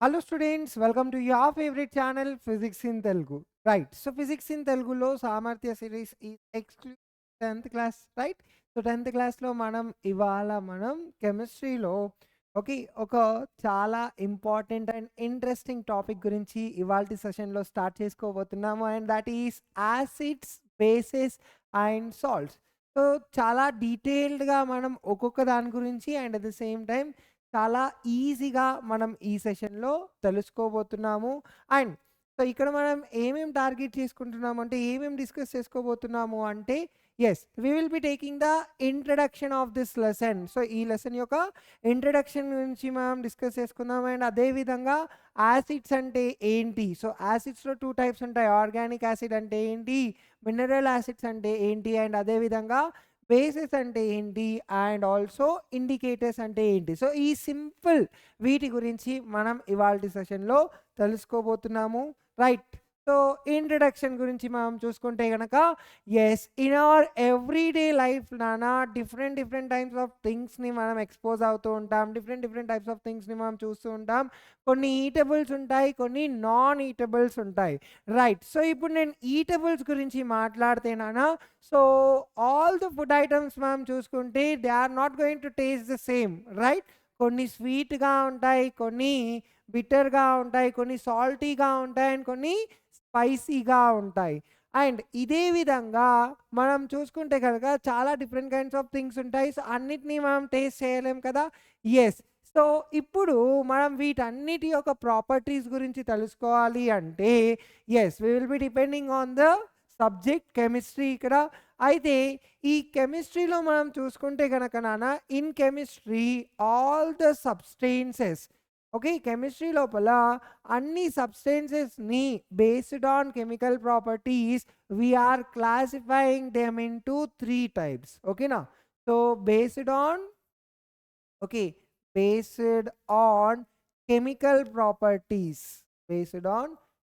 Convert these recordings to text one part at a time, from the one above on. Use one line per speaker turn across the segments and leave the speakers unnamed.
Hello students, welcome to your favorite channel Physics in Telugu. Right. So Physics in Teluguలో సామర్థ్య series ఈ exclusive 10th class right. So 10th క్లాస్లో మనం కెమిస్ట్రీలో ఒక చాలా ఇంపార్టెంట్ అండ్ ఇంట్రెస్టింగ్ టాపిక్ గురించి ఇవాల్టి సెషన్లో స్టార్ట్ చేసుకోబోతున్నాము and that is acids, bases and salts. So చాలా డీటెయిల్డ్గా మనం ఒక్కొక్క దాని గురించి and at the same time చాలా ఈజీగా మనం ఈ సెషన్లో తెలుసుకోబోతున్నాము. అండ్ సో ఇక్కడ మనం ఏమేం టార్గెట్ చేసుకుంటున్నాము అంటే ఏమేం డిస్కస్ చేసుకోబోతున్నాము అంటే yes we will be taking the introduction of this lesson. So ఈ లెసన్ యొక్క ఇంట్రడక్షన్ గురించి మనం డిస్కస్ చేసుకుందాం. అండ్ అదేవిధంగా యాసిడ్స్ అంటే ఏంటి, సో యాసిడ్స్లో 2 టైప్స్ ఉంటాయి. ఆర్గానిక్ యాసిడ్ అంటే ఏంటి, మినరల్ యాసిడ్స్ అంటే ఏంటి, అండ్ అదేవిధంగా బేసెస్ అంటే ఏంటి, అండ్ ఆల్సో ఇండికేటర్స్ అంటే ఏంటి. సో ఈ సింపుల్ వీటి గురించి మనం ఇవాల్టి సెషన్లో తెలుసుకోబోతున్నాము. రైట్. సో ఇంట్రడక్షన్ గురించి మనం చూసుకుంటే కనుక yes in our everyday life నానా డిఫరెంట్ టైప్స్ ఆఫ్ థింగ్స్ని మనం ఎక్స్పోజ్ అవుతూ ఉంటాం. డిఫరెంట్ టైప్స్ ఆఫ్ థింగ్స్ని మనం చూస్తూ ఉంటాం. కొన్ని ఈటబుల్స్ ఉంటాయి, కొన్ని నాన్ ఈటబుల్స్ ఉంటాయి. రైట్. సో ఇప్పుడు నేను ఈటబుల్స్ గురించి మాట్లాడితేనా, so all the food items మనం చూసుకుంటే they are not going to taste the same. Right. కొన్ని స్వీట్గా ఉంటాయి, కొన్ని బిటర్గా ఉంటాయి, కొన్ని సాల్టీగా ఉంటాయి అండ్ కొన్ని స్పైసీగా ఉంటాయి. అండ్ ఇదే విధంగా మనం చూసుకుంటే కనుక చాలా డిఫరెంట్ కైండ్స్ ఆఫ్ థింగ్స్ ఉంటాయి. సో అన్నిటినీ మనం టేస్ట్ చేయలేం కదా. ఎస్. సో ఇప్పుడు మనం వీటన్నిటి యొక్క ప్రాపర్టీస్ గురించి తెలుసుకోవాలి అంటే yes we will be depending on the subject chemistry ఇక్కడ. అయితే ఈ కెమిస్ట్రీలో మనం చూసుకుంటే కనుక నాన్న in chemistry all the substances, okay, chemistry లోపల అన్ని సబ్స్టెన్సెస్ని based on chemical properties we're classifying them into 3 types. ఓకేనా. So based on okay based on chemical properties, based on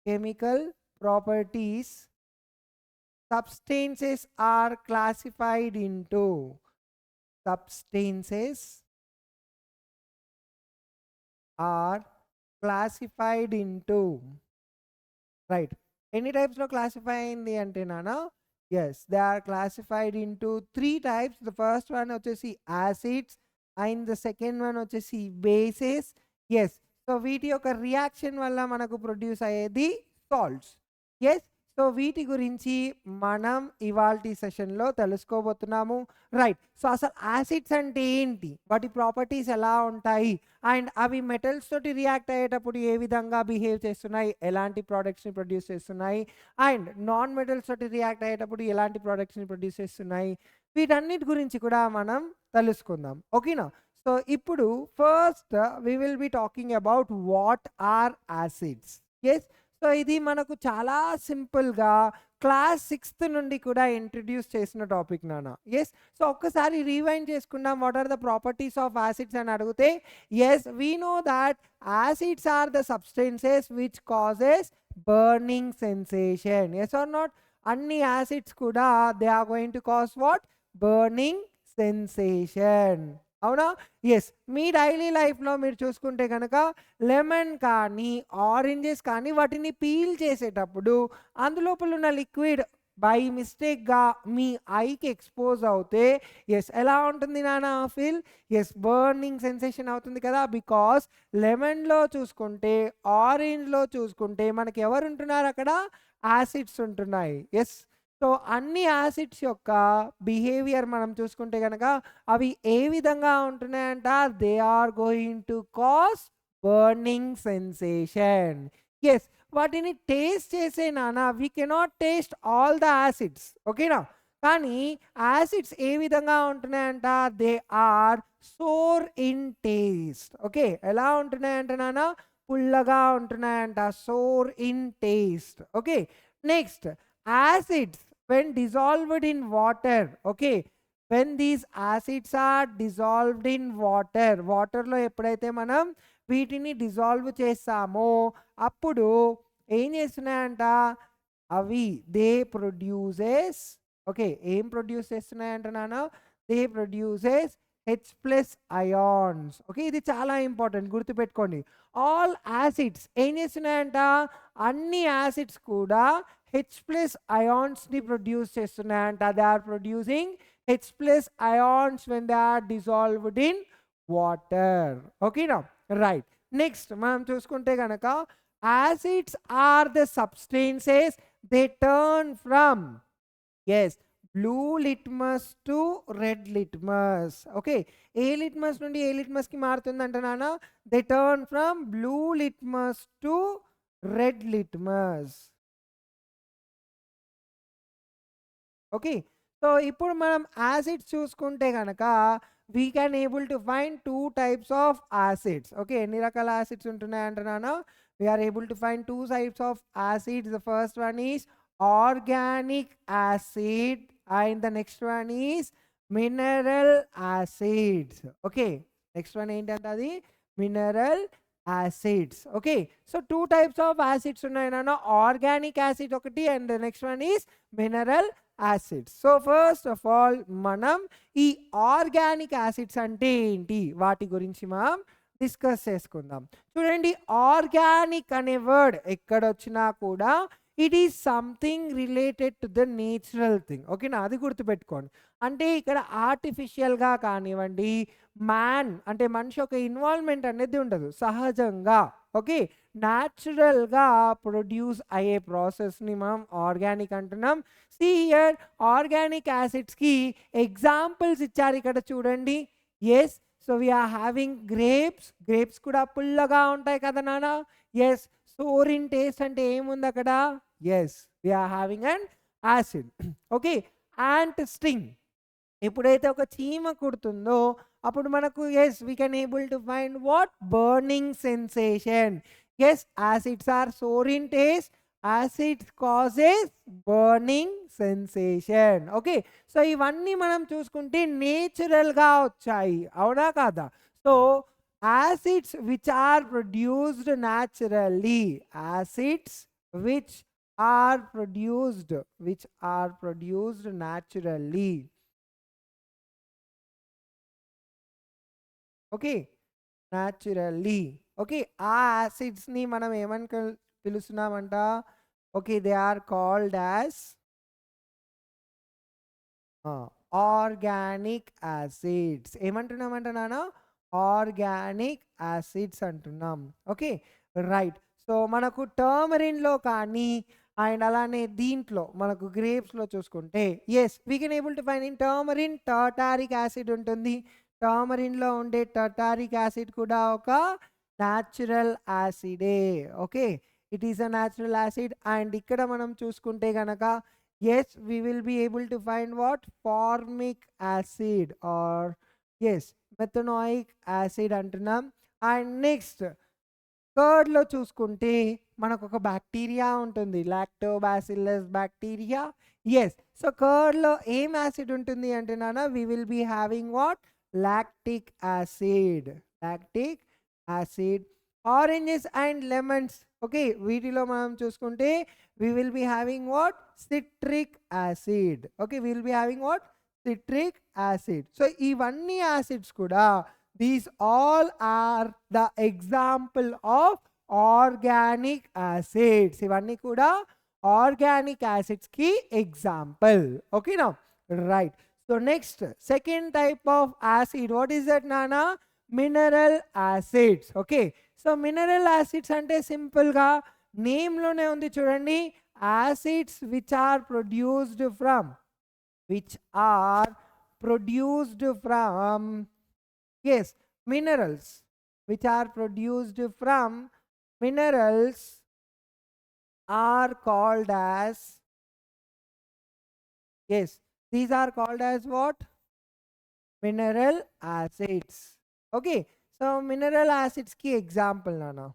chemical properties, substances are classified into substances are classified into right. Any types లో classify అయింది అంటే నానా yes they are classified into 3 types. The first one వచ్చేసి acids and the second one వచ్చేసి bases. Yes. So వీటి యొక్క reaction వల్ల మనకు ప్రొడ్యూస్ అయ్యేది సాల్ట్స్. ఎస్. సో వీటి గురించి మనం ఇవాల్టి సెషన్లో తెలుసుకోబోతున్నాము. రైట్. సో అసలు యాసిడ్స్ అంటే ఏంటి, వాటి ప్రాపర్టీస్ ఎలా ఉంటాయి, అండ్ అవి మెటల్స్ తోటి రియాక్ట్ అయ్యేటప్పుడు ఏ విధంగా బిహేవ్ చేస్తున్నాయి, ఎలాంటి ప్రోడక్ట్స్ని ప్రొడ్యూస్ చేస్తున్నాయి, అండ్ నాన్ మెటల్స్ తోటి రియాక్ట్ అయ్యేటప్పుడు ఎలాంటి ప్రోడక్ట్స్ని ప్రొడ్యూస్ చేస్తున్నాయి, వీటన్నిటి గురించి కూడా మనం తెలుసుకుందాం. ఓకేనా. సో ఇప్పుడు first we will be talking about what are acids. Yes. So ఇది మనకు చాలా సింపుల్గా క్లాస్ 6th నుండి కూడా ఇంట్రడ్యూస్ చేసిన టాపిక్ నాన్న. ఎస్. సో ఒక్కసారి రీవైండ్ చేసుకుందాం. What are the properties of acids అని అడిగితే yes we know that acids are the substances which causes burning sensation. Yes or not. అన్ని యాసిడ్స్ కూడా they are going to cause what, burning sensation. అవునా. Yes. మీ daily లైఫ్లో మీరు చూసుకుంటే కనుక లెమన్ కానీ ఆరెంజెస్ కానీ వాటిని పీల్ చేసేటప్పుడు అందులోపల ఉన్న లిక్విడ్ బై మిస్టేక్గా మీ ఐకి ఎక్స్పోజ్ అవుతే ఎస్ ఎలా ఉంటుంది నానా ఫీల్, ఎస్ బర్నింగ్ సెన్సేషన్ అవుతుంది కదా. బికాస్ లెమన్లో చూసుకుంటే ఆరెంజ్లో చూసుకుంటే మనకి ఎవరు ఉంటున్నారు అక్కడ, యాసిడ్స్ ఉంటున్నాయి. ఎస్. సో అన్ని యాసిడ్స్ యొక్క బిహేవియర్ మనం చూసుకుంటే కనుక అవి ఏ విధంగా ఉంటున్నాయంట, they are going to cause burning sensation. Yes. వాటిని టేస్ట్ చేసే నానా we cannot taste all the acids. ఓకేనా. కానీ యాసిడ్స్ ఏ విధంగా ఉంటున్నాయంట, they are sour in taste. Okay. ఎలా ఉంటున్నాయంట నానా, పుల్లగా ఉంటున్నాయంట, sour in taste. Okay. Next acids when dissolved in water, okay, when these acids are dissolved in water, వాటర్లో ఎప్పుడైతే మనం వీటిని డిజాల్వ్ చేస్తామో అప్పుడు ఏం చేస్తున్నాయంట, అవి దే ప్రొడ్యూసెస్, ఓకే, ఏం ప్రొడ్యూస్ చేస్తున్నాయంట నాన్న, they produces H plus ions. Okay, ఇది చాలా ఇంపార్టెంట్, గుర్తుపెట్టుకోండి. ఆల్ యాసిడ్స్ ఏం చేస్తున్నాయంట, అన్ని యాసిడ్స్ కూడా హెచ్ ప్లస్ అయాన్స్ని ప్రొడ్యూస్ చేస్తున్నాయంట. They are producing H plus ions when they are dissolved in water. ఓకేనా, రైట్. నెక్స్ట్ మనం చూసుకుంటే కనుక acids are the substances they turn from, yes, blue litmus to red litmus. Okay, ఏ litmus నుండి ఏ లిట్మస్కి మారుతుందంట నాన్న, they turn from blue litmus to red litmus. Okay, so ఇప్పుడు మనం యాసిడ్స్ చూసుకుంటే కనుక we can able to find 2 types of acids. Okay, ఎన్ని రకాల యాసిడ్స్ ఉంటున్నాయంట నాన్న, we are able to find 2 types of acids. The first one is organic acid and the next one is mineral acids. Okay, next one ఏంటంటే అది mineral acids. Okay, so 2 types of acids ఉన్నాయి నాన్న, organic acid ఒకటి and the next one is mineral acids. So first of all మనం ఈ organic acids అంటే ఏంటి వాటి గురించి మనం డిస్కస్ చేసుకుందాం. చూడండి, ఆర్గానిక్ అనే వర్డ్ ఎక్కడొచ్చినా కూడా it is something related to the natural thing. ఓకేనా, అది గుర్తుపెట్టుకోండి. అంటే ఇక్కడ ఆర్టిఫిషియల్గా కానివ్వండి, మ్యాన్ అంటే మనిషి ఒక ఇన్వాల్వ్మెంట్ అనేది ఉండదు, సహజంగా ఓకే న్యాచురల్గా ప్రొడ్యూస్ అయ్యే ప్రాసెస్ని మనం ఆర్గానిక్ అంటున్నాం. సీ హియర్, ఆర్గానిక్ యాసిడ్స్కి ఎగ్జాంపుల్స్ ఇచ్చారు ఇక్కడ చూడండి. Yes, so we are having grapes. Grapes కూడా పుల్లగా ఉంటాయి కదా నాన్న. ఎస్, సోరిన్ టేస్ట్ అంటే ఏముంది అక్కడ, yes we are having and acid. Okay, ant sting, ఎప్పుడైతే ఒక చీమ కుడుతుందో అప్పుడు మనకు yes we can able to find what, burning sensation. Yes, acids are sour in taste, acid causes burning sensation. Okay, so ఇవన్నీ మనం చూసుకుంటే నేచురల్గా వచ్చాయి, అవునా కాదా. So acids which are produced naturally, acids which are produced naturally. Okay, naturally. Okay, ఆ యాసిడ్స్ని మనం ఏమని పిలుస్తున్నామంట, okay they are called as organic acids. ఏమంటున్నామంట నాన్న, ఆర్గానిక్ యాసిడ్స్ అంటున్నాం. Okay, right. సో మనకు టర్మరిన్లో కానీ అండ్ అలానే దీంట్లో మనకు గ్రేప్స్లో చూసుకుంటే yes we can able to find in tamarind tartaric acid ఉంటుంది. టర్మరిన్లో ఉండే టాటారిక్ యాసిడ్ కూడా ఒక న్యాచురల్ యాసిడే. Okay, it is a natural acid. And ఇక్కడ మనం చూసుకుంటే కనుక yes we will be able to find what, formic acid or yes methanoic acid అంటున్నాం. అండ్ నెక్స్ట్ కర్డ్లో చూసుకుంటే మనకు ఒక బ్యాక్టీరియా ఉంటుంది, లాక్టోబాసిల్లస్ బ్యాక్టీరియా. ఎస్, సో కర్డ్లో ఏం యాసిడ్ ఉంటుంది అంటే నాన్న, we will be having what, lactic acid. Lactic acid. Oranges and lemons, okay వీటిలో మనం చూసుకుంటే we will be having what, citric acid. Okay, we will be having what, citric acid. So ఇవన్నీ acids కూడా, these all are the example of organic acids. ఇవన్నీ కూడా ఆర్గానిక్ యాసిడ్స్కి example. ఓకేనా, right. So next second type of acid, what is that నానా, mineral acids. Okay, so mineral acids అంటే సింపుల్గా నేమ్లోనే ఉంది చూడండి, acids which are produced from yes minerals, which are produced from minerals are called as, yes these are called as what, mineral acids. Okay, so mineral acids ki example nana.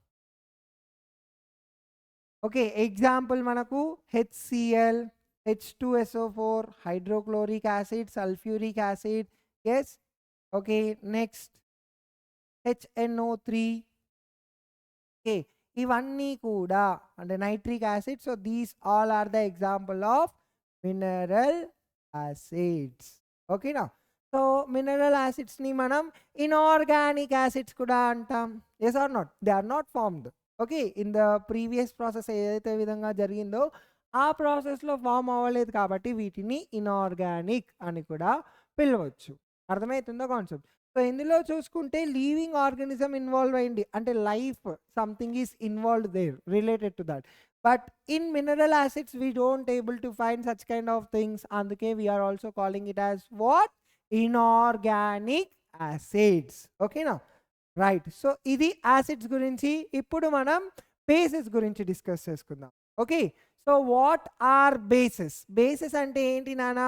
Okay, example manaku HCl, H2SO4, hydrochloric acid, sulfuric acid. Yes, okay, next HNO3. Okay, ఇవన్నీ కూడా అంటే nitric acid. So these all are the example of mineral acids. ఓకేనా, so mineral యాసిడ్స్ని మనం inorganic acids కూడా అంటాం. Yes or not? They are not formed. Okay, in the previous process ఏదైతే విధంగా జరిగిందో ఆ ప్రాసెస్లో ఫామ్ అవ్వలేదు కాబట్టి వీటిని ఇన్ఆర్గానిక్ అని కూడా పిలవచ్చు. అర్థమవుతుందో కాన్సెప్ట్? సో ఇందులో చూసుకుంటే లివింగ్ ఆర్గానిజం ఇన్వాల్వ్ అయింది అంటే life something is involved there related to that. But in mineral acids we don't able to find such kind of things. అందుకే we're also calling it as what? Inorganic acids. ఓకేనా? Right. So ఇది acids గురించి. ఇప్పుడు మనం bases గురించి discuss చేసుకుందాం. Okay, so what are bases? Bases అంటే ఏంటి నాన్న?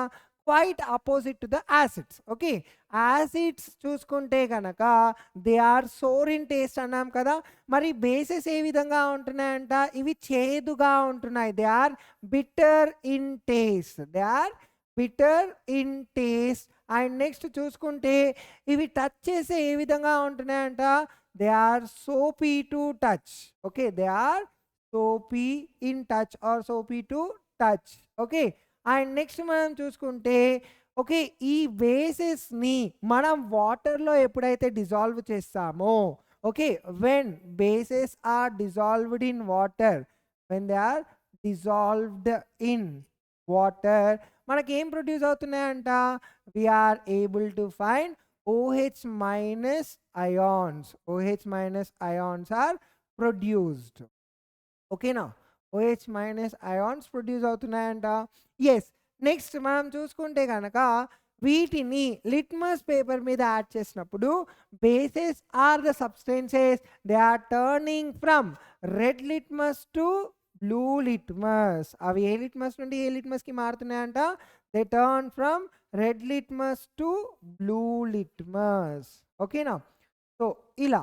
Quite opposite to the acids. Okay, acids చూసుకుంటే కనుక they are sour in taste అన్నాం కదా. మరి బేసెస్ ఏ విధంగా ఉంటున్నాయంట? ఇవి చేదుగా ఉంటున్నాయి. They are bitter in taste. They are bitter in taste. And next చూసుకుంటే ఇవి టచ్ చేసే ఏ విధంగా ఉంటున్నాయంట? They are soapy to touch. Okay, they are soapy in touch or soapy to touch. Okay, and next మనం చూసుకుంటే okay ఈ బేసెస్ని మనం వాటర్లో ఎప్పుడైతే డిజాల్వ్ చేస్తామో, okay, when bases are dissolved in water, when they are dissolved in water మనకి ఏం produce అవుతున్నాయంట? We're able to find OH minus ions. OH minus ions are produced. ఓకేనా? OH మైనస్ అయాన్స్ ప్రొడ్యూస్ అవుతున్నాయంట. Yes. Next మనం చూసుకుంటే కనుక వీటిని litmus paper మీద యాడ్ చేసినప్పుడు bases are the substances they are turning from red litmus to blue litmus. అవి ఏ లిట్మస్ నుండి ఏ లిట్మస్కి మారుతున్నాయంట? They turn from red litmus to blue litmus. ఓకేనా? సో ఇలా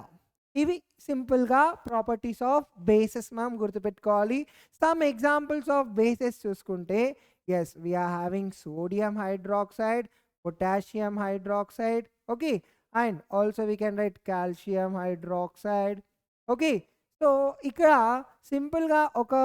ఇవి సింపుల్గా ప్రాపర్టీస్ ఆఫ్ బేసెస్ మనం గుర్తుపెట్టుకోవాలి. సమ్ ఎగ్జాంపుల్స్ ఆఫ్ బేసెస్ చూసుకుంటే yes we are having sodium hydroxide, potassium hydroxide. Okay, and also we can write calcium hydroxide. Okay, so ఇక్కడ సింపుల్గా ఒక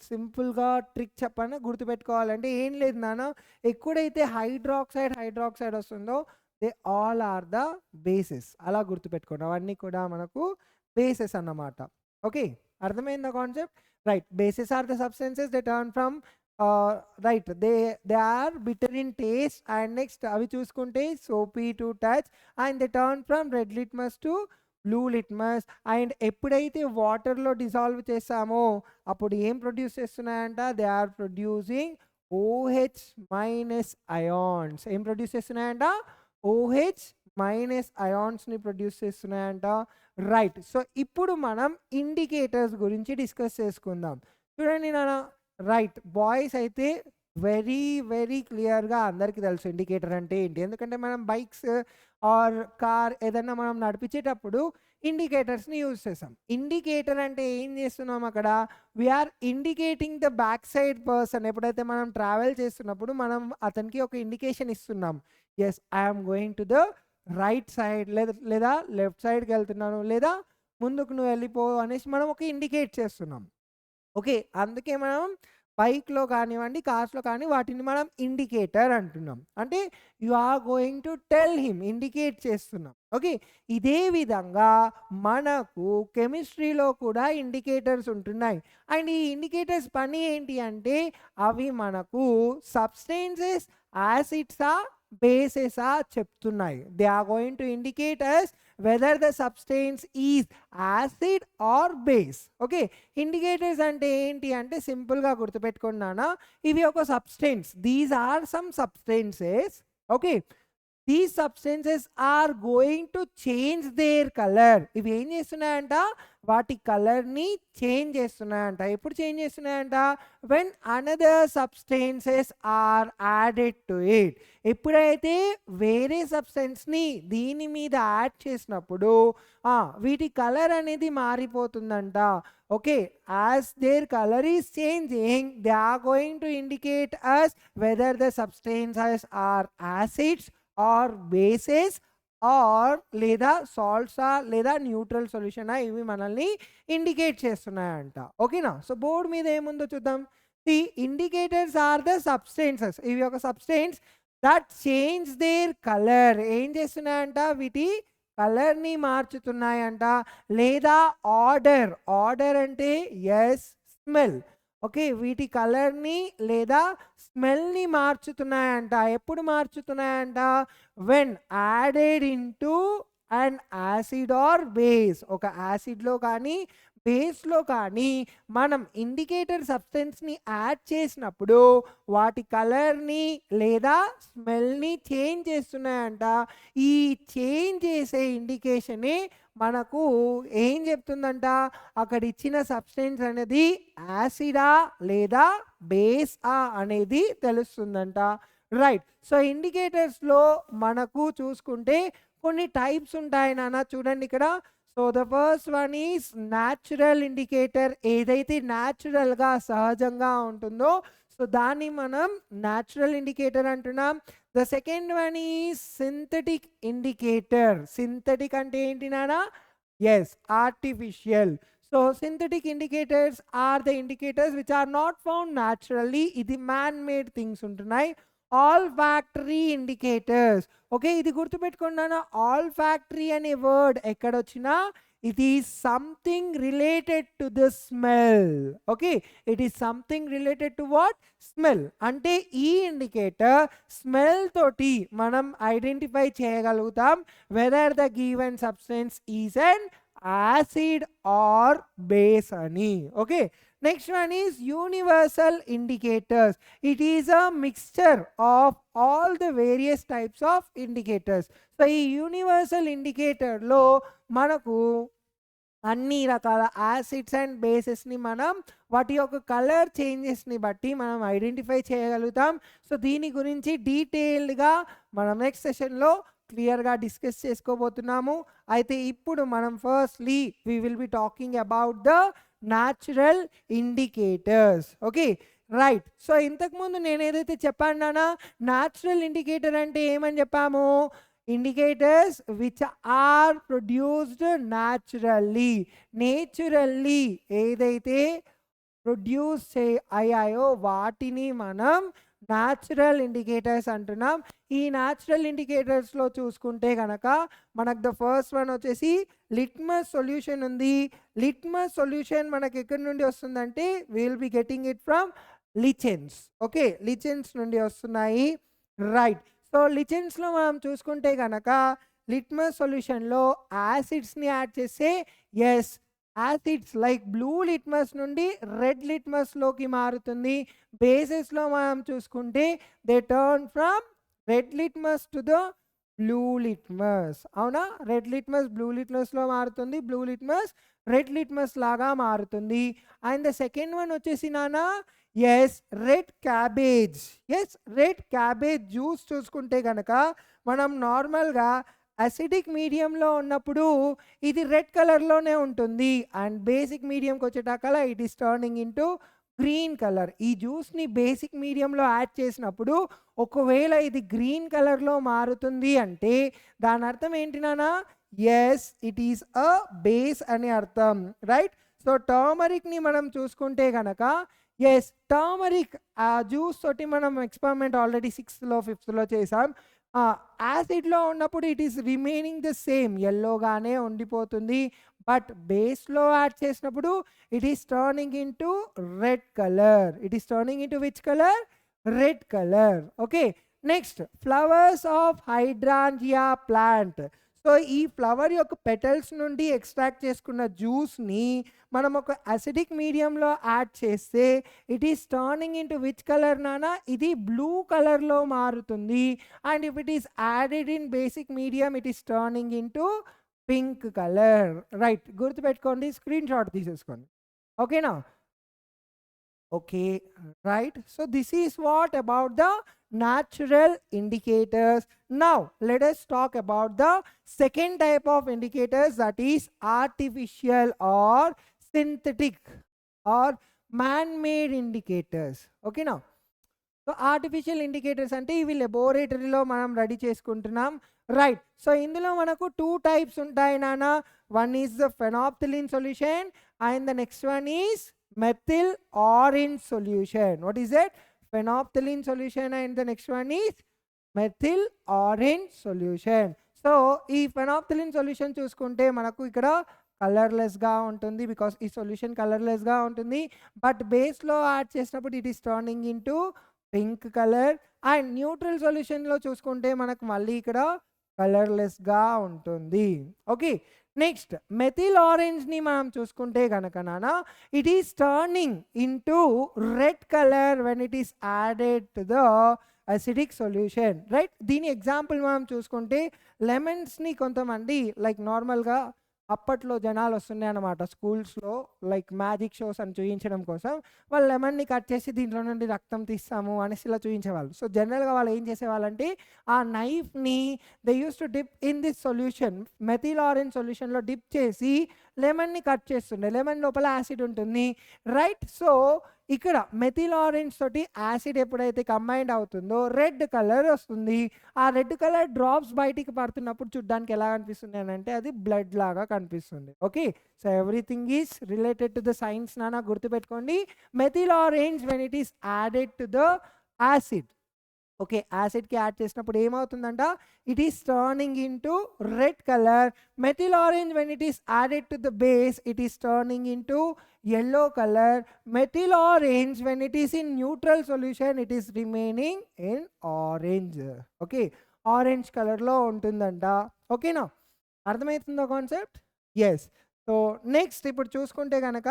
సింపుల్గా ట్రిక్ చెప్పండి గుర్తుపెట్టుకోవాలంటే ఏం లేదు నాన్న, ఎక్కడైతే హైడ్రాక్సైడ్ వస్తుందో they all are the bases. అలా గుర్తుపెట్టుకోండి, అవన్నీ కూడా మనకు బేసెస్ అన్నమాట. ఓకే, అర్థమైందా concept? Right. Bases are the substances they turn from right they are bitter in taste. And next అవి చూసుకుంటే soapy to touch and they turn from red litmus to blue litmus. And ఎప్పుడైతే వాటర్లో dissolve చేస్తామో అప్పుడు ఏం produce చేస్తున్నాయంట? They are producing OH minus ions. ఏం produce చేస్తున్నాయంట? OH minus అయాన్స్ని produce చేస్తున్నాయంట. Right. So ఇప్పుడు మనం ఇండికేటర్స్ గురించి డిస్కస్ చేసుకుందాం. చూడండి నాన్న, రైట్, బాయ్స్ అయితే వెరీ క్లియర్గా అందరికీ తెలుసు ఇండికేటర్ అంటే ఏంటి. ఎందుకంటే మనం బైక్స్ ఆర్ కార్ ఏదైనా మనం నడిపించేటప్పుడు ఇండికేటర్స్ని యూజ్ చేస్తాం. ఇండికేటర్ అంటే ఏం చేస్తున్నాం అక్కడ? We are indicating the back side person. ఎప్పుడైతే మనం ట్రావెల్ చేస్తున్నప్పుడు మనం అతనికి ఒక ఇండికేషన్ ఇస్తున్నాం. Yes, I'm going to the right side, లేదా లెఫ్ట్ సైడ్కి వెళ్తున్నాను, లేదా ముందుకు నువ్వు వెళ్ళిపో అనేసి మనం ఒక ఇండికేట్ చేస్తున్నాం. ఓకే, అందుకే మనం బైక్లో కానివ్వండి కార్స్లో కానీ వాటిని మనం ఇండికేటర్ అంటున్నాం. అంటే you are going to tell him, indicate చేస్తున్నాం. ఓకే, ఇదే విధంగా మనకు కెమిస్ట్రీలో కూడా ఇండికేటర్స్ ఉంటున్నాయి. అండ్ ఈ ఇండికేటర్స్ పని ఏంటి అంటే అవి మనకు సబ్స్టెన్సెస్ యాసిడ్సా బేసెసా చెప్తున్నాయి. They are going to indicate us whether the substance is acid or base. Okay, indicators అంటే ఏంటి అంటే సింపుల్గా గుర్తుపెట్టుకున్నానా, ఇవి ఒక substance. These are some substances. Okay, these substances are going to change their colour. ఇవి ఏం చేస్తున్నాయంట? వాటి కలర్ని చేంజ్ చేస్తున్నాయంట. ఎప్పుడు చేంజ్ చేస్తున్నాయంట? When another substances are added to it. ఎప్పుడైతే వేరే సబ్స్టెన్స్ని దీని మీద యాడ్ చేసినప్పుడు వీటి కలర్ అనేది మారిపోతుందంట. Okay, as their colour is changing they are going to indicate us whether the substances are acids or bases or లేదా సాల్ట్సా లేదా న్యూట్రల్ సొల్యూషనా, ఇవి మనల్ని ఇండికేట్ చేస్తున్నాయంట. ఓకేనా? సో బోర్డు మీద ఏముందో చూద్దాం. The indicators are the substances. ఇవి ఒక substance. That change their colour. ఏం చేస్తున్నాయంట? వీటి కలర్ని మార్చుతున్నాయంట. లేదా ఆర్డర్ అంటే ఎస్ స్మెల్. ఓకే, వీటి కలర్ని లేదా స్మెల్ని మార్చుతున్నాయంట. ఎప్పుడు మార్చుతున్నాయంట? When added into and acid or base. ఒక యాసిడ్లో కానీ బేస్లో కానీ మనం ఇండికేటర్ సబ్స్టెన్స్ని యాడ్ చేసినప్పుడు వాటి కలర్ని లేదా స్మెల్ని చేంజ్ చేస్తున్నాయంట. ఈ చేంజ్ చేసే ఇండికేషనే మనకు ఏం చెప్తుందంట? అక్కడ ఇచ్చిన సబ్స్టెన్స్ అనేది యాసిడా లేదా బేసా అనేది తెలుస్తుందంట. రైట్. సో ఇండికేటర్స్లో మనకు చూసుకుంటే కొన్ని టైప్స్ ఉంటాయి నాన్న. చూడండి ఇక్కడ. So the first one is natural indicator. ఏదైతే న్యాచురల్గా సహజంగా ఉంటుందో సో దాన్ని మనం న్యాచురల్ ఇండికేటర్ అంటున్నాం. The second one is synthetic indicator. Synthetic అంటే ఏంటి నానా? Yes, artificial. So synthetic indicators are the indicators which are not found naturally. ఇది మ్యాన్ మేడ్ థింగ్స్ ఉంటున్నాయి. Olfactory indicators. ఓకే, ఇది గుర్తుపెట్టుకున్నాను. ఆల్ ఫ్యాక్టరీ అనే word ఎక్కడొచ్చినా it is something related to the smell. Okay, it is something related to what? Smell. అంటే ఈ indicator smell తోటి మనం ఐడెంటిఫై చేయగలుగుతాం whether the given substance is an acid or base అని. Okay, next one is universal indicators. It is a mixture of all the various types of indicators. So ఈ universal indicator లో మనకు అన్ని రకాల acids and బేసెస్ని మనం వాటి యొక్క colour చేంజెస్ని బట్టి మనం ఐడెంటిఫై చేయగలుగుతాం. సో దీని గురించి డీటెయిల్డ్గా మనం నెక్స్ట్ సెషన్లో క్లియర్గా డిస్కస్ చేసుకోబోతున్నాము. అయితే ఇప్పుడు మనం firstly we will be talking about the natural indicators. Okay, right. So ఇంతకుముందు నేను ఏదైతే చెప్పానా, న్యాచురల్ ఇండికేటర్ అంటే ఏమని చెప్పాము? indicators which are produced naturally. Naturally ఏదైతే ప్రొడ్యూస్ అయ్యాయో వాటిని మనం న్యాచురల్ ఇండికేటర్స్ అంటున్నాం. ఈ న్యాచురల్ ఇండికేటర్స్లో చూసుకుంటే కనుక మనకు ద ఫస్ట్ వన్ వచ్చేసి లిట్మస్ సొల్యూషన్ ఉంది. లిట్మస్ సొల్యూషన్ మనకి ఎక్కడి నుండి వస్తుందంటే will be getting it from lichens. Okay, lichens నుండి వస్తున్నాయి. రైట్. సో లిచెన్స్లో మనం చూసుకుంటే కనుక లిట్మస్ సొల్యూషన్లో యాసిడ్స్ని యాడ్ చేస్తే yes acids like blue litmus నుండి రెడ్ లిట్మస్లోకి మారుతుంది. బేసెస్లో మనం చూసుకుంటే they turn from red litmus to the blue litmus. అవునా, రెడ్ లిట్మస్ బ్లూ లిట్మస్లో మారుతుంది, బ్లూ లిట్మస్ రెడ్ లిట్మస్ లాగా మారుతుంది. అండ్ ద సెకండ్ వన్ వచ్చేసి నానా yes red cabbage. Yes red cabbage juice చూసుకుంటే కనుక మనం నార్మల్గా అసిడిక్ మీడియంలో ఉన్నప్పుడు ఇది రెడ్ కలర్లోనే ఉంటుంది అండ్ బేసిక్ మీడియంకి వచ్చేటకల it is turning into green colour. ఈ జ్యూస్ని బేసిక్ మీడియంలో యాడ్ చేసినప్పుడు ఒకవేళ ఇది గ్రీన్ కలర్లో మారుతుంది అంటే దాని అర్థం ఏంటి నానా? Yes it is a base అని అర్థం. రైట్. సో టర్మరిక్ని మనం చూసుకుంటే కనుక ఎస్ టర్మరిక్ ఆ జ్యూస్ తోటి మనం ఎక్స్పెరిమెంట్ ఆల్రెడీ 6th, 5th చేసాం. యాసిడ్లో ఉన్నప్పుడు it is remaining the same, ఎల్లోగానే ఉండిపోతుంది. బట్ బేస్లో యాడ్ చేసినప్పుడు it is turning into red colour. It is turning into which colour? Red colour. Okay, next flowers of hydrangea plant. So ఈ flower యొక్క petals నుండి extract చేసుకున్న జ్యూస్ని మనం ఒక అసిడిక్ మీడియంలో యాడ్ చేస్తే it is turning into which colour నానా? ఇది బ్లూ కలర్లో మారుతుంది. And if it is added in basic medium it is turning in to pink colour. Right, గుర్తుపెట్టుకోండి, స్క్రీన్ షాట్ తీసేసుకోండి. ఓకేనా? Okay, right. So this is what about the natural indicators. Now let us talk about the second type of indicators, that is artificial or synthetic or man-made indicators. Okay now. So artificial indicators అంటే ఇవి లెబొరేటరీలో మనం ready చేసుకుంటున్నాం. Right. So ఇందులో మనకు 2 types ఉంటాయి నాన్న. One is the phenolphthalein solution and the next one is methyl orange solution. What is it? Phenolphthalein solution and the next one is methyl orange solution. So ఈ phenolphthalein solution చూసుకుంటే మనకు ఇక్కడ కలర్లెస్గా ఉంటుంది, because ఈ solution కలర్లెస్గా ఉంటుంది. But బేస్లో add చేసినప్పుడు it is turning into pink colour. And neutral సొల్యూషన్లో చూసుకుంటే మనకు మళ్ళీ ఇక్కడ కలర్లెస్గా ఉంటుంది. ఓకే, నెక్స్ట్ మెథిల్ ఆరెంజ్ని మనం చూసుకుంటే కనుక నాన్న it is turning into red colour when it is added to the acidic solution, right. దీని ఎగ్జాంపుల్ మనం చూసుకుంటే లెమన్స్ని కొంతమంది లైక్ నార్మల్గా అప్పట్లో జనాలు వస్తున్నాయి అన్నమాట స్కూల్స్లో, లైక్ మ్యాజిక్ షోస్ అని చూపించడం కోసం వాళ్ళు లెమన్ని కట్ చేసి దీంట్లో నుండి రక్తం తీస్తాము అనేసి ఇలా చూపించేవాళ్ళు. సో జనరల్గా వాళ్ళు ఏం చేసేవాళ్ళంటే ఆ నైఫ్ని they use to dip in this solution, methyl orange సొల్యూషన్లో డిప్ చేసి లెమన్ని కట్ చేస్తుండే. లెమన్ లోపల యాసిడ్ ఉంటుంది, రైట్. సో ఇక్కడ మెథిల్ ఆరెంజ్ తోటి యాసిడ్ ఎప్పుడైతే కంబైండ్ అవుతుందో రెడ్ కలర్ వస్తుంది. ఆ రెడ్ కలర్ డ్రాప్స్ బయటికి పడుతున్నప్పుడు చూడ్డానికి ఎలా కనిపిస్తుంది అని అంటే అది బ్లడ్ లాగా కనిపిస్తుంది. Okay, so everything is related to the science నాన్న, గుర్తుపెట్టుకోండి. Methyl orange when it is added to the acid, okay, యాసిడ్కి యాడ్ చేసినప్పుడు ఏమవుతుందంట, it is turning into red colour. Methyl orange when it is added to the base it is turning into yellow color. Methyl orange when it is in neutral solution it is remaining in orange. Okay, orange color లో ఉంటుందంట. ఓకేనా, అర్థమవుతుందా concept? Yes. So next ఇప్పుడు చూసుకుంటే కనుక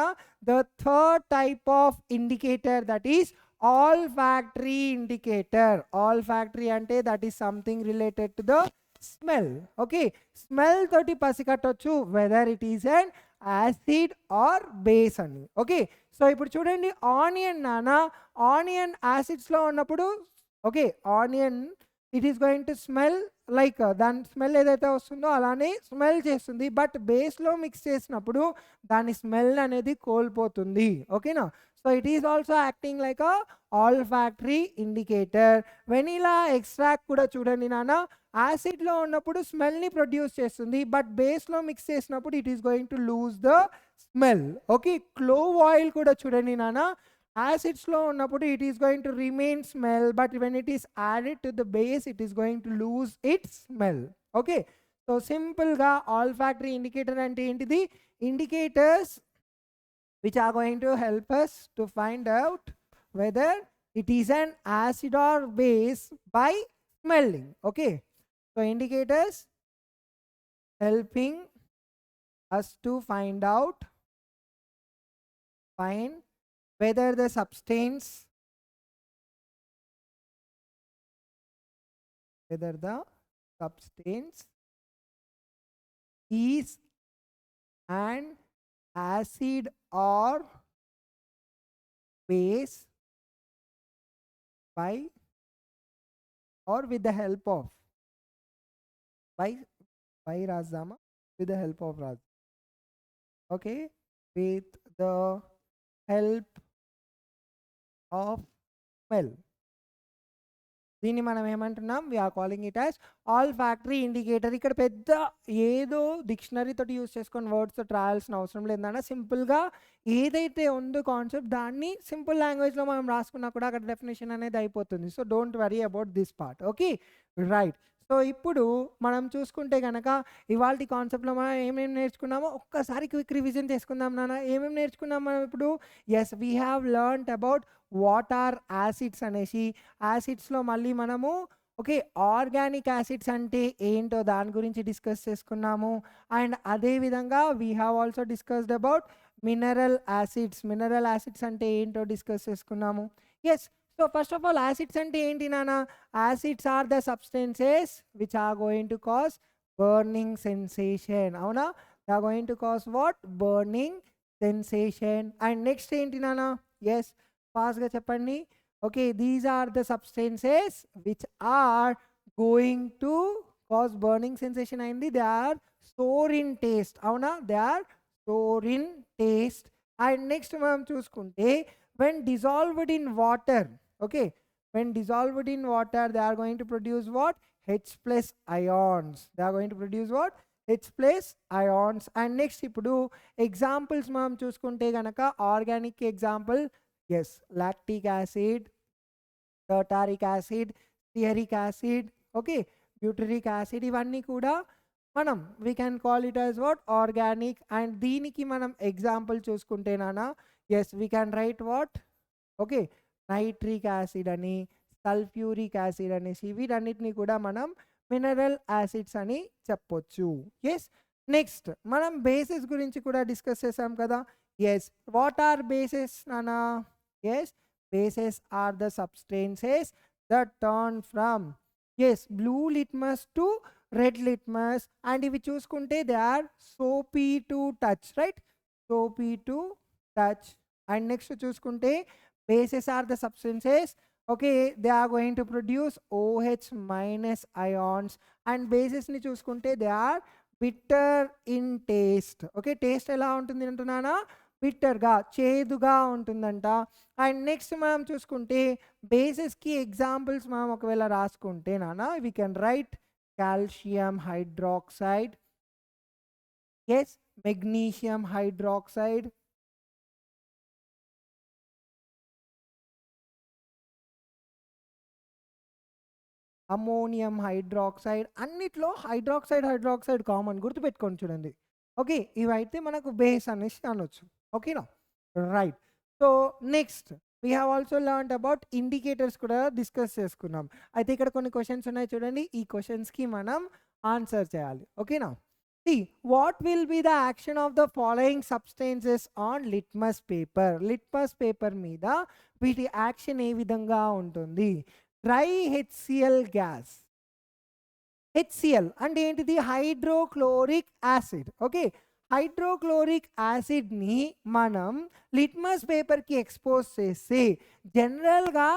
the third type of indicator that is olfactory indicator. Olfactory అంటే that is something related to the smell. Okay, smell తోటి పసికట్టొచ్చు whether it is and acid or base అని. Okay, so ఇప్పుడు చూడండి onion నానా, onion యాసిడ్స్లో ఉన్నప్పుడు okay onion it is going to smell like దాని స్మెల్ ఏదైతే వస్తుందో అలానే స్మెల్ చేస్తుంది. బట్ బేస్లో మిక్స్ చేసినప్పుడు దాని స్మెల్ అనేది కోల్పోతుంది. ఓకేనా, so it is also acting like a all factory indicator. Vanilla extract కూడా చూడండి నాన్న, యాసిడ్లో ఉన్నప్పుడు స్మెల్ని ప్రొడ్యూస్ చేస్తుంది, బట్ బేస్లో మిక్స్ చేసినప్పుడు it is going to lose the smell. Okay, clove oil కూడా చూడండి నాన్న, యాసిడ్స్లో ఉన్నప్పుడు it is going to remain smell, but when it is added to the base it is going to lose it's smell. Okay, so సింపుల్గా all factory indicator అంటే ఏంటిది, indicators which are going to help us to find out whether it is an acid or base by smelling. Okay, so indicators helping us to find whether the substance is an acid or base by or with the help of by Razama, with the help of Raz. Okay, with the help of smell. దీన్ని మనం ఏమంటున్నాం, we are calling it as olfactory indicator. ఇక్కడ పెద్ద ఏదో dictionary తోటి use చేసుకొని వర్డ్స్తో రాయాల్సిన అవసరం లేదన్నా, సింపుల్గా ఏదైతే ఉందో కాన్సెప్ట్ దాన్ని సింపుల్ లాంగ్వేజ్లో మనం రాసుకున్నా కూడా అక్కడ డెఫినేషన్ అనేది అయిపోతుంది. So don't worry about this part. Okay, right. So ఇప్పుడు మనం చూసుకుంటే కనుక ఇవాళ కాన్సెప్ట్లో మనం ఏమేమి నేర్చుకున్నామో ఒక్కసారి క్విక్ రివిజన్ చేసుకుందాం నాన్న. ఏమేమి నేర్చుకున్నాం మనం ఇప్పుడు? Yes, we have learned about what are acids అనేసి. యాసిడ్స్లో మళ్ళీ మనము ఓకే ఆర్గానిక్ యాసిడ్స్ అంటే ఏంటో దాని గురించి డిస్కస్ చేసుకున్నాము. అండ్ అదేవిధంగా we have also discussed about mineral acids. Mineral acids అంటే ఏంటో డిస్కస్ చేసుకున్నాము. Yes, so first of all acids అంటే ఏంటి నాన్న? Acids are the substances which are going to cause burning sensation. అవునా, they are going to cause what? Burning sensation. And next ఏంటి నాన్న? Yes, ఫాస్ట్గా చెప్పండి. Okay, these are the substances which are going to cause burning sensation అయింది. They are store in taste. అవునా, they are store in taste. And next మనం చూసుకుంటే when dissolved in water, okay, when dissolved in water they are going to produce what? H plus ions. They are going to produce what? H plus ions. And next ipudu examples మనం చూసుకుంటే గనక organic example, yes, lactic acid, tartaric acid, stearic acid, okay, butyric acid, ఇవన్నీ కూడా మనం we can call it as what organic. And దీనికి మనం example చూసుకుంటే నానా, yes we can write what, okay, nitric acid అని, సల్ఫ్యూరిక్ యాసిడ్ అనేసి, వీటన్నిటిని కూడా మనం మినరల్ యాసిడ్స్ అని చెప్పొచ్చు. ఎస్, నెక్స్ట్ మనం బేసెస్ గురించి కూడా డిస్కస్ చేసాం కదా. ఎస్, వాట్ ఆర్ బేసెస్ నానా? Yes, bases are the substances that turn from blue litmus to red litmus, and ఇవి చూసుకుంటే they are soapy to touch, right? Soapy to touch. And next చూసుకుంటే bases are the substances, okay, they are going to produce OH minus ions, and bases ని చూసుకుంటే they are bitter in taste. okay, taste ఎలా ఉంటుంది అంటున్నానా? బిట్టర్గా, చేదుగా ఉంటుందంట. And next మనం చూసుకుంటే బేసెస్కి examples మనం ఒకవేళ రాసుకుంటే నానా, we can write calcium hydroxide, yes, magnesium hydroxide, ammonium hydroxide. అన్నిట్లో హైడ్రాక్సైడ్ కామన్, గుర్తుపెట్టుకొని చూడండి. ఓకే, ఇవైతే మనకు బేస్ అనేసి అనొచ్చు. ఓకేనా, right. So next we have also learned about indicators కూడా డిస్కస్ చేసుకున్నాం. అయితే ఇక్కడ కొన్ని క్వశ్చన్స్ ఉన్నాయి చూడండి, ఈ క్వశ్చన్స్కి మనం ఆన్సర్ చేయాలి. ఓకేనా, see what will be the action of the following substances on litmus paper? Litmus paper మీద వీటి యాక్షన్ ఏ విధంగా ఉంటుంది? డ్రై HCl గ్యాస్, HCl అంటే ఏంటిది? Hydrochloric acid. ఓకే, హైడ్రోక్లోరిక్ యాసిడ్ని మనం లిట్మస్ పేపర్కి ఎక్స్పోజ్ చేస్తే జనరల్గా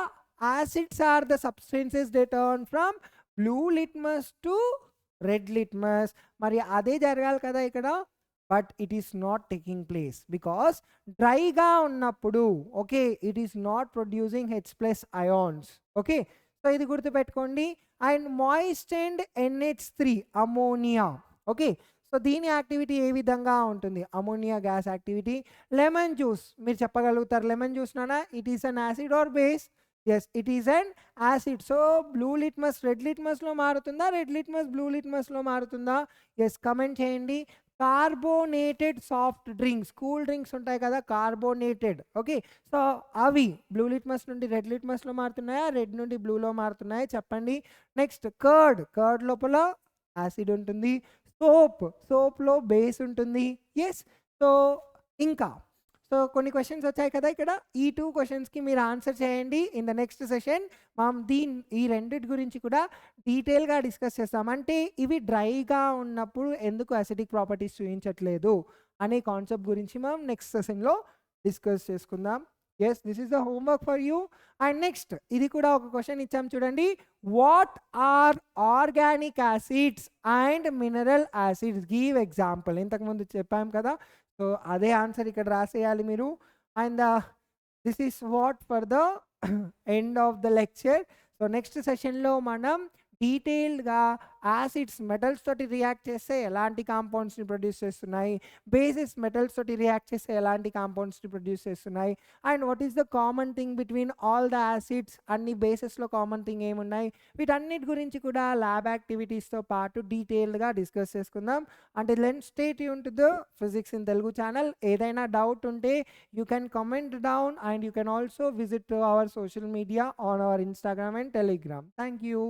acids are the substances they turn from blue litmus to red litmus. మరి అదే జరగాలి కదా ఇక్కడ, but it is not taking place because డ్రైగా ఉన్నప్పుడు, okay, it is not producing H+ ions. Okay, so ఇది గుర్తుపెట్టుకోండి. And moist and NH3 ammonia. Okay, so దీని యాక్టివిటీ ఏ విధంగా ఉంటుంది? Ammonia gas activity. Lemon juice మీరు చెప్పగలుగుతారు, లెమన్ జ్యూస్ నానా it is an acid or base? Yes, it is an acid. So blue litmus red లిట్మస్లో మారుతుందా? రెడ్ లిట్మస్ బ్లూ లిట్మస్లో మారుతుందా? ఎస్, కమెంట్ చేయండి. Carbonated soft drinks, cool drinks ఉంటాయి కదా కార్బోనేటెడ్, ఓకే, సో అవి బ్లూ లిట్మస్ నుండి రెడ్ లిట్మస్లో మారుతున్నాయా, రెడ్ నుండి బ్లూలో మారుతున్నాయా చెప్పండి. నెక్స్ట్ కర్డ్ లోపల యాసిడ్ ఉంటుంది. సోప్లో బేస్ ఉంటుంది. ఎస్, సో ఇంకా సో కొన్ని క్వశ్చన్స్ వచ్చాయి కదా ఇక్కడ, ఈ 2 క్వశ్చన్స్కి మీరు ఆన్సర్ చేయండి. ఇన్ ద నెక్స్ట్ సెషన్ మనం ఈ రెండిటి గురించి కూడా డీటెయిల్గా డిస్కస్ చేస్తాం. అంటే ఇవి డ్రైగా ఉన్నప్పుడు ఎందుకు అసిడిక్ ప్రాపర్టీస్ చూపించట్లేదు అనే కాన్సెప్ట్ గురించి మనం నెక్స్ట్ సెషన్లో డిస్కస్ చేసుకుందాం. Yes, this is the homework for you. And next ఇది కూడా ఒక క్వశ్చన్ ఇచ్చాం చూడండి, what are organic acids and mineral acids? Give example. ఇంతకుముందు చెప్పాం కదా, సో అదే ఆన్సర్ ఇక్కడ రాసేయాలి మీరు. And this is what for the end of the lecture. So next సెషన్లో మనం డీటెయిల్డ్గా యాసిడ్స్ మెటల్స్ తోటి రియాక్ట్ చేస్తే ఎలాంటి కాంపౌండ్స్ని ప్రొడ్యూస్ చేస్తున్నాయి, బేసిస్ మెటల్స్ తోటి రియాక్ట్ చేస్తే ఎలాంటి కాంపౌండ్స్ని ప్రొడ్యూస్ చేస్తున్నాయి, and what is the common thing between all the acids, అన్ని బేసెస్లో కామన్ థింగ్ ఏమున్నాయి, వీటన్నిటి గురించి కూడా ల్యాబ్ యాక్టివిటీస్తో పాటు డీటెయిల్డ్గా డిస్కస్ చేసుకుందాం. అంటే లెన్ stay tuned to the physics in Telugu channel. ఏదైనా డౌట్ ఉంటే you can comment down and you can also visit to our social media on our Instagram and Telegram. Thank you.